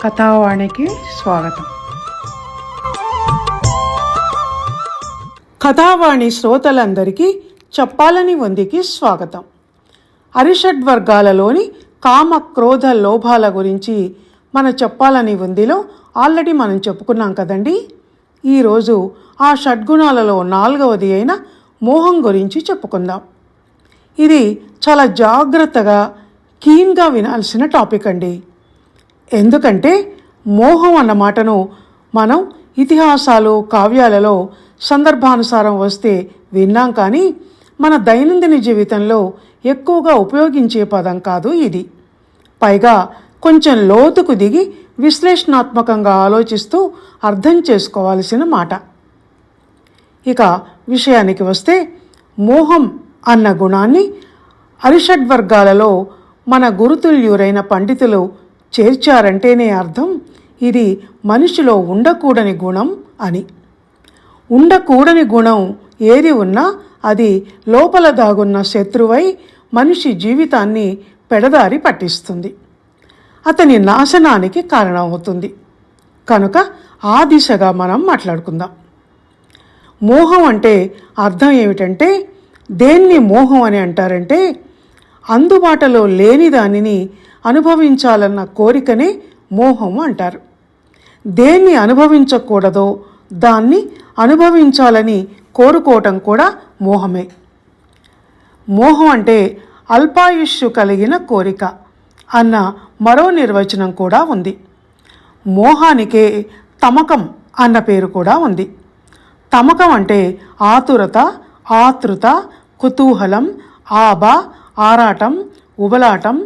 కథావాణికి స్వాగతం. కథావాణి శ్రోతలందరికీ చెప్పాలని వందికి స్వాగతం. అరిషడ్వర్గాలలోని కామ క్రోధ లోభాల గురించి మన చెప్పాలని వందిలో ఆల్రెడీ మనం చెప్పుకున్నాం కదండి. ఈరోజు ఆ షడ్గుణాలలో 4వది అయిన మోహం గురించి చెప్పుకుందాం. ఇది చాలా జాగ్రత్తగా కీన్గా వినాల్సిన టాపిక్ అండి. ఎందుకంటే మోహం అన్న మాటను మనం ఇతిహాసాలు కావ్యాలలో సందర్భానుసారం వస్తే విన్నాం, కానీ మన దైనందిన జీవితంలో ఎక్కువగా ఉపయోగించే పదం కాదు ఇది. పైగా కొంచెం లోతుకు దిగి విశ్లేషణాత్మకంగా ఆలోచిస్తూ అర్థం చేసుకోవాల్సిన మాట. ఇక విషయానికి వస్తే, మోహం అన్న గుణాన్ని అరిషడ్వర్గాలలో మన గురుతుల్యురైన పండితులు చేర్చారంటేనే అర్థం ఇది మనిషిలో ఉండకూడని గుణం అని. ఉండకూడని గుణం ఏది ఉన్నా అది లోపల దాగున్న శత్రువై మనిషి జీవితాన్ని పెడదారి పట్టిస్తుంది, అతని నాశనానికి కారణమవుతుంది. కనుక ఆ దిశగా మనం మాట్లాడుకుందాం. మోహం అంటే అర్థం ఏమిటంటే, దేన్ని మోహం అని అంటారంటే, అందుబాటులో లేని దానిని అనుభవించాలన్న కోరికనే మోహం అంటారు. దేన్ని అనుభవించకూడదో దాన్ని అనుభవించాలని కోరుకోవటం కూడా మోహమే. మోహం అంటే అల్పాయుష్షు కలిగిన కోరిక అన్న మరో నిర్వచనం కూడా ఉంది. మోహానికే తమకం అన్న పేరు కూడా ఉంది. తమకం అంటే ఆతురత, ఆతృత, కుతూహలం, ఆబ, ఆరాటం, ఉబలాటం,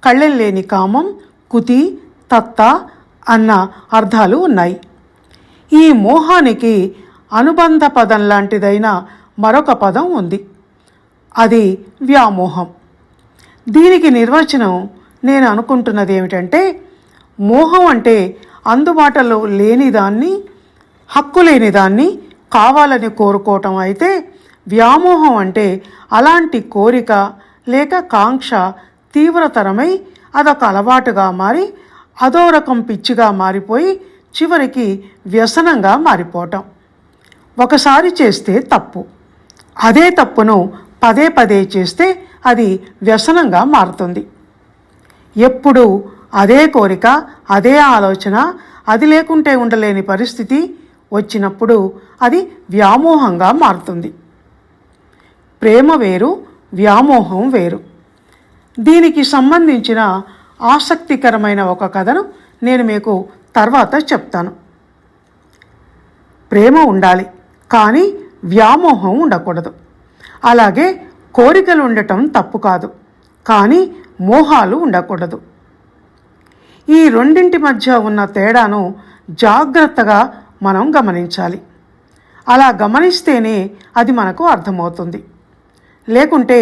కళ్ళెల్లేని కామం, కుతి, తత్త అన్న అర్థాలు ఉన్నాయి. ఈ మోహానికి అనుబంధ పదం లాంటిదైన మరొక పదం ఉంది, అది వ్యామోహం. దీనికి నిర్వచనం నేను అనుకుంటున్నది ఏమిటంటే, మోహం అంటే అందుబాటులో లేనిదాన్ని, హక్కు లేనిదాన్ని కావాలని కోరుకోవటం అయితే, వ్యామోహం అంటే అలాంటి కోరిక లేక కాంక్ష తీవ్రతరమై అదొక అలవాటుగా మారి అదో రకం పిచ్చిగా మారిపోయి చివరికి వ్యసనంగా మారిపోవటం. ఒకసారి చేస్తే తప్పు, అదే తప్పును పదే పదే చేస్తే అది వ్యసనంగా మారుతుంది. ఎప్పుడు అదే కోరిక, అదే ఆలోచన, అది లేకుంటే ఉండలేని పరిస్థితి వచ్చినప్పుడు అది వ్యామోహంగా మారుతుంది. ప్రేమ వేరు, వ్యామోహం వేరు. దీనికి సంబంధించిన ఆసక్తికరమైన ఒక కథను నేను మీకు తర్వాత చెప్తాను. ప్రేమ ఉండాలి, కానీ వ్యామోహం ఉండకూడదు. అలాగే కోరికలు ఉండటం తప్పు కాదు, కానీ మోహాలు ఉండకూడదు. ఈ రెండింటి మధ్య ఉన్న తేడాను జాగ్రత్తగా మనం గమనించాలి. అలా గమనిస్తేనే అది మనకు అర్థమవుతుంది. లేకుంటే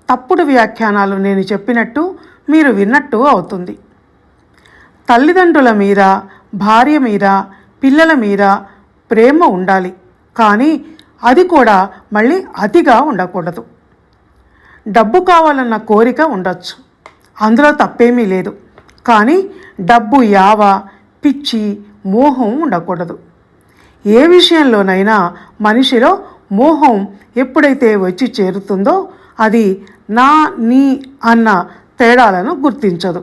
తప్పుడు వ్యాఖ్యానాలు నేను చెప్పినట్టు మీరు విన్నట్టు అవుతుంది. తల్లిదండ్రుల మీద, భార్య మీద, పిల్లల మీద ప్రేమ ఉండాలి, కానీ అది కూడా మళ్ళీ అతిగా ఉండకూడదు. డబ్బు కావాలన్న కోరిక ఉండొచ్చు, అందులో తప్పేమీ లేదు, కానీ డబ్బు యావ, పిచ్చి, మోహం ఉండకూడదు. ఏ విషయంలోనైనా మనిషిలో మోహం ఎప్పుడైతే వచ్చి చేరుతుందో అది నా, నీ అన్న తేడాలను గుర్తించదు,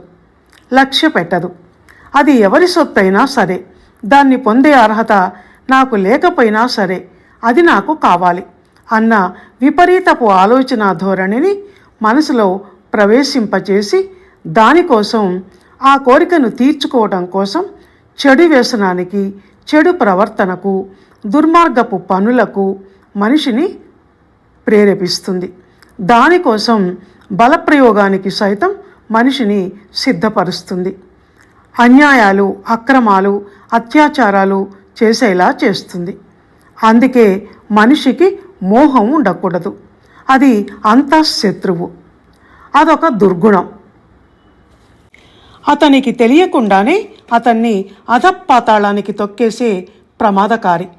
లక్ష్య పెట్టదు. అది ఎవరి సొత్తైనా సరే, దాన్ని పొందే అర్హత నాకు లేకపోయినా సరే, అది నాకు కావాలి అన్న విపరీతపు ఆలోచన ధోరణిని మనసులో ప్రవేశింపచేసి దానికోసం, ఆ కోరికను తీర్చుకోవడం కోసం చెడు వ్యసనానికి, చెడు ప్రవర్తనకు, దుర్మార్గపు పనులకు మనిషిని ప్రేరేపిస్తుంది. దానికోసం బలప్రయోగానికి సైతం మనిషిని సిద్ధపరుస్తుంది. అన్యాయాలు, అక్రమాలు, అత్యాచారాలు చేసేలా చేస్తుంది. అందుకే మనిషికి మోహం ఉండకూడదు. అది అంతఃశత్రువు, అదొక దుర్గుణం. అతనికి తెలియకుండానే అతన్ని అధపాతాళానికి తొక్కేసే ప్రమాదకారి.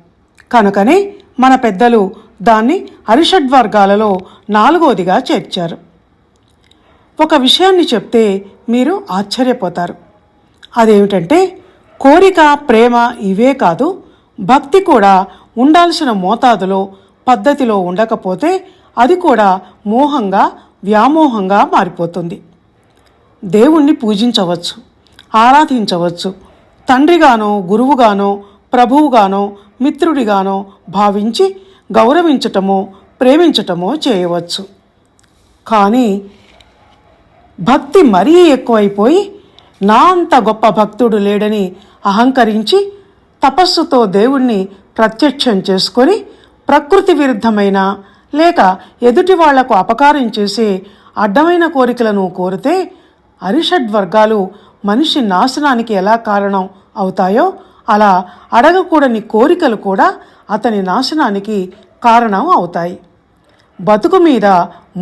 కనుకనే మన పెద్దలు దాన్ని అరిషడ్వర్గాలలో 4వదిగా చేర్చారు. ఒక విషయాన్ని చెప్తే మీరు ఆశ్చర్యపోతారు. అదేమిటంటే కోరిక, ప్రేమ ఇవే కాదు, భక్తి కూడా ఉండాల్సిన మోతాదులో, పద్ధతిలో ఉండకపోతే అది కూడా మోహంగా, వ్యామోహంగా మారిపోతుంది. దేవుణ్ణి పూజించవచ్చు, ఆరాధించవచ్చు, తండ్రిగానో, గురువుగానో, ప్రభువుగానో, మిత్రుడిగానో భావించి గౌరవించటమో, ప్రేమించటమో చేయవచ్చు. కానీ భక్తి మరీ ఎక్కువైపోయి నా అంత గొప్ప భక్తుడు లేడని అహంకరించి తపస్సుతో దేవుణ్ణి ప్రత్యక్షం చేసుకొని ప్రకృతి విరుద్ధమైన లేక ఎదుటి వాళ్లకు అపకారం చేసే అడ్డమైన కోరికలను కోరితే అరిషడ్వర్గాలు మనిషి నాశనానికి ఎలా కారణం అవుతాయో అలా అడగకూడని కోరికలు కూడా అతని నాశనానికి కారణం అవుతాయి. బతుకు మీద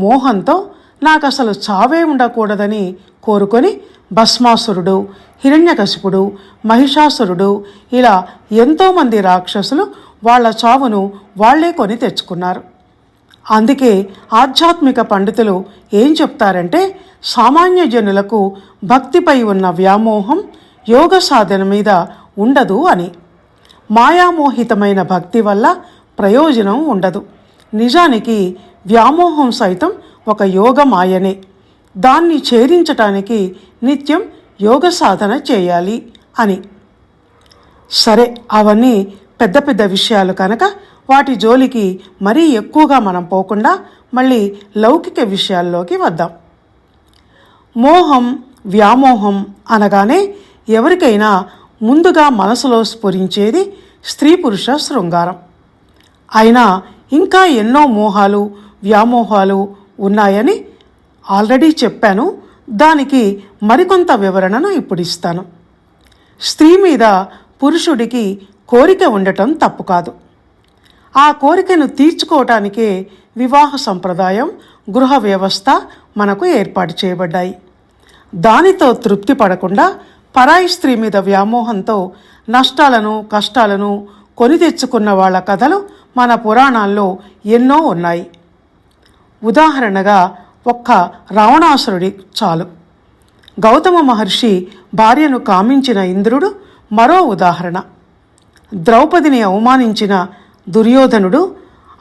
మోహంతో నాకసలు చావే ఉండకూడదని కోరుకొని భస్మాసురుడు, హిరణ్యకశిపుడు, మహిషాసురుడు ఇలా ఎంతోమంది రాక్షసులు వాళ్ల చావును వాళ్లే కొని తెచ్చుకున్నారు. అందుకే ఆధ్యాత్మిక పండితులు ఏం చెప్తారంటే, సామాన్య జనులకు భక్తిపై ఉన్న వ్యామోహం యోగ సాధన మీద ఉండదు అని. మాయామోహితమైన భక్తి వల్ల ప్రయోజనం ఉండదు. నిజానికి వ్యామోహం సైతం ఒక యోగ మాయనే. దాన్ని ఛేదించటానికి నిత్యం యోగ సాధన చేయాలి అని. సరే, అవన్నీ పెద్ద పెద్ద విషయాలు కనుక వాటి జోలికి మరీ ఎక్కువగా మనం పోకుండా మళ్ళీ లౌకిక విషయాల్లోకి వద్దాం. మోహం, వ్యామోహం అనగానే ఎవరికైనా ముందుగా మనసులో స్ఫురించేది స్త్రీ పురుష శృంగారం. అయినా ఇంకా ఎన్నో మోహాలు, వ్యామోహాలు ఉన్నాయని ఆల్రెడీ చెప్పాను. దానికి మరికొంత వివరణను ఇప్పుడు ఇస్తాను. స్త్రీ మీద పురుషుడికి కోరిక ఉండటం తప్పు కాదు. ఆ కోరికను తీర్చుకోవటానికే వివాహ సంప్రదాయం, గృహ వ్యవస్థ మనకు ఏర్పాటు చేయబడ్డాయి. దానితో తృప్తి పడకుండా పరాయి స్త్రీ మీద వ్యామోహంతో నష్టాలను, కష్టాలను కొని తెచ్చుకున్న వాళ్ళ కథలు మన పురాణాల్లో ఎన్నో ఉన్నాయి. ఉదాహరణగా ఒక్క రావణాసురుడి చాలు. గౌతమ మహర్షి భార్యను కామించిన ఇంద్రుడు మరో ఉదాహరణ. ద్రౌపదిని అవమానించిన దుర్యోధనుడు,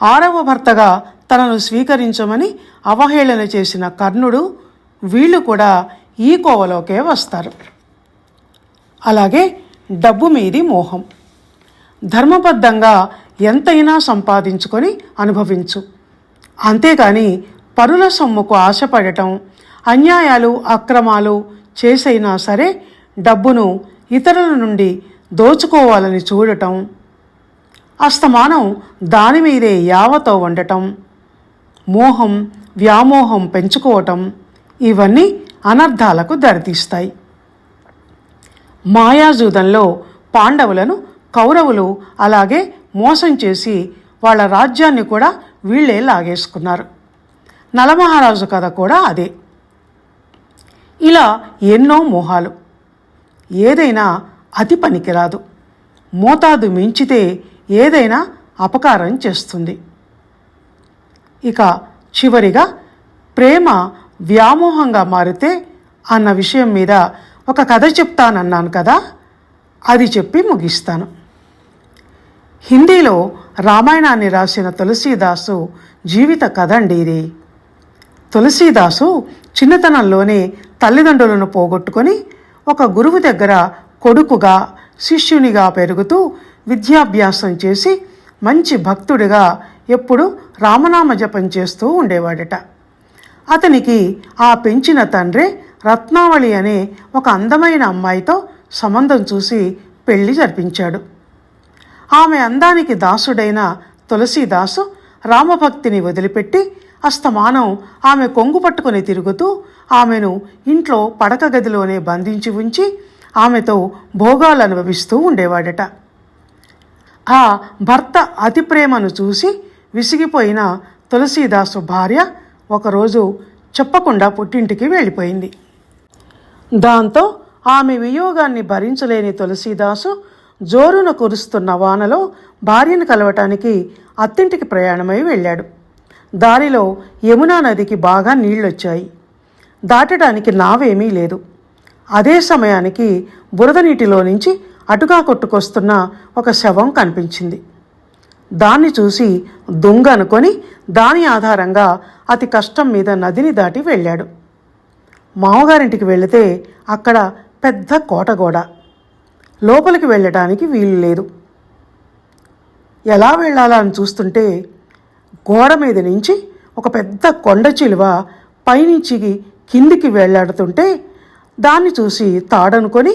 6వ భర్తగా తనను స్వీకరించమని అవహేళన చేసిన కర్ణుడు, వీళ్ళు కూడా ఈ కోవలోకే వస్తారు. అలాగే డబ్బు మీది మోహం. ధర్మబద్ధంగా ఎంతైనా సంపాదించుకొని అనుభవించు, అంతేగాని పరుల సొమ్ముకు ఆశపడటం, అన్యాయాలు, అక్రమాలు చేసైనా సరే డబ్బును ఇతరుల నుండి దోచుకోవాలని చూడటం, అస్తమానం దాని మీదే యావతో ఉండటం, మోహం, వ్యామోహం పెంచుకోవటం, ఇవన్నీ అనర్థాలకు దారితీస్తాయి. మాయాజూదంలో పాండవులను కౌరవులు అలాగే మోసం చేసి వాళ్ళ రాజ్యాన్ని కూడా వీళ్ళే లాగేసుకున్నారు. నలమహారాజు కథ కూడా అదే. ఇలా ఎన్నో మోహాలు. ఏదైనా అతి పనికిరాదు. మోతాదు మించితే ఏదైనా అపకారం చేస్తుంది. ఇక చివరిగా ప్రేమ వ్యామోహంగా మారితే అన్న విషయం మీద ఒక కథ చెప్తానన్నాను కదా, అది చెప్పి ముగిస్తాను. హిందీలో రామాయణాన్ని రాసిన తులసీదాసు జీవిత కథ అండి ఇది. తులసీదాసు చిన్నతనంలోనే తల్లిదండ్రులను పోగొట్టుకొని ఒక గురువు దగ్గర కొడుకుగా, శిష్యునిగా పెరుగుతూ విద్యాభ్యాసం చేసి మంచి భక్తుడిగా ఎప్పుడూ రామనామ జపం చేస్తూ ఉండేవాడట. అతనికి ఆ పెంచిన తండ్రే రత్నావళి అనే ఒక అందమైన అమ్మాయితో సంబంధం చూసి పెళ్లి జరిపించాడు. ఆమె అందానికి దాసుడైన తులసీదాసు రామభక్తిని వదిలిపెట్టి అస్తమానం ఆమె కొంగు పట్టుకుని తిరుగుతూ ఆమెను ఇంట్లో పడక గదిలోనే బంధించి ఉంచి ఆమెతో భోగాలు అనుభవిస్తూ ఉండేవాడట. ఆ భర్త అతి ప్రేమను చూసి విసిగిపోయిన తులసీదాసు భార్య ఒకరోజు చెప్పకుండా పుట్టింటికి వెళ్ళిపోయింది. దాంతో ఆమె వియోగాన్ని భరించలేని తులసీదాసు జోరున కురుస్తున్న వానలో భార్యను కలవటానికి అత్తింటికి ప్రయాణమై వెళ్ళాడు. దారిలో యమునా నదికి బాగా నీళ్లొచ్చాయి. దాటడానికి నావేమీ లేదు. అదే సమయానికి బురద నీటిలో నుంచి అటుగా కొట్టుకొస్తున్న ఒక శవం కనిపించింది. దాన్ని చూసి దొంగ అనుకొని దాని ఆధారంగా అతి కష్టం మీద నదిని దాటి వెళ్ళాడు. మామగారింటికి వెళితే అక్కడ పెద్ద కోటగోడ, లోపలికి వెళ్ళడానికి వీలు లేదు. ఎలా వెళ్ళాలా అని చూస్తుంటే గోడ మీద నుంచి ఒక పెద్ద కొండ చిలువ పైనుంచి కిందికి వెళ్ళాడుతుంటే దాన్ని చూసి తాడనుకొని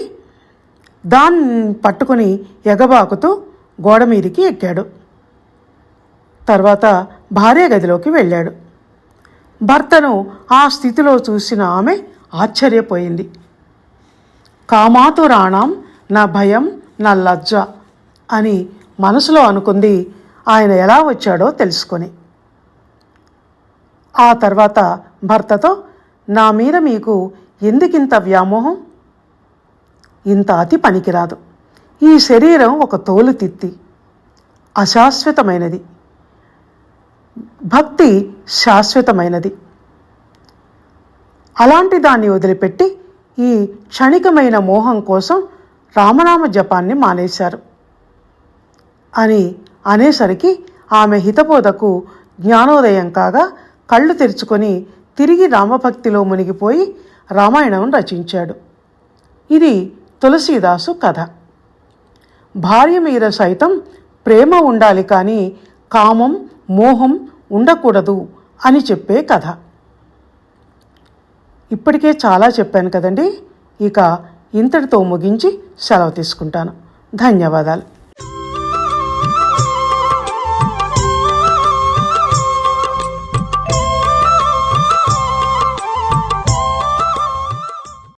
దాన్ని పట్టుకొని ఎగబాకుతూ గోడ మీదికి ఎక్కాడు. తర్వాత భార్య గదిలోకి వెళ్ళాడు. భర్తను ఆ స్థితిలో చూసిన ఆమె ఆశ్చర్యపోయింది. కామాతురాణం నా భయం నా లజ్జ అని మనసులో అనుకుంది, ఆయన ఎలా వచ్చాడో తెలుసుకొని. ఆ తర్వాత భర్తతో, నా మీద మీకు ఎందుకింత వ్యామోహం? ఇంత అతి పనికిరాదు. ఈ శరీరం ఒక తోలు తిత్తి, అశాశ్వతమైనది. భక్తి శాశ్వతమైనది. అలాంటి దాన్ని వదిలిపెట్టి ఈ క్షణికమైన మోహం కోసం రామనామ జపాన్ని మానేశారు అని అనేసరికి ఆమె హితబోధకు జ్ఞానోదయం కాగా కళ్ళు తెరుచుకొని తిరిగి రామభక్తిలో మునిగిపోయి రామాయణం రచించాడు. ఇది తులసీదాసు కథ. భార్య మీద సైతం ప్రేమ ఉండాలి కానీ కామం మోహం ఉండకూడదు అని చెప్పే కథ. ఇప్పటికే చాలా చెప్పాను కదండి. ఇక ఇంతటితో ముగించి సెలవు తీసుకుంటాను. ధన్యవాదాలు.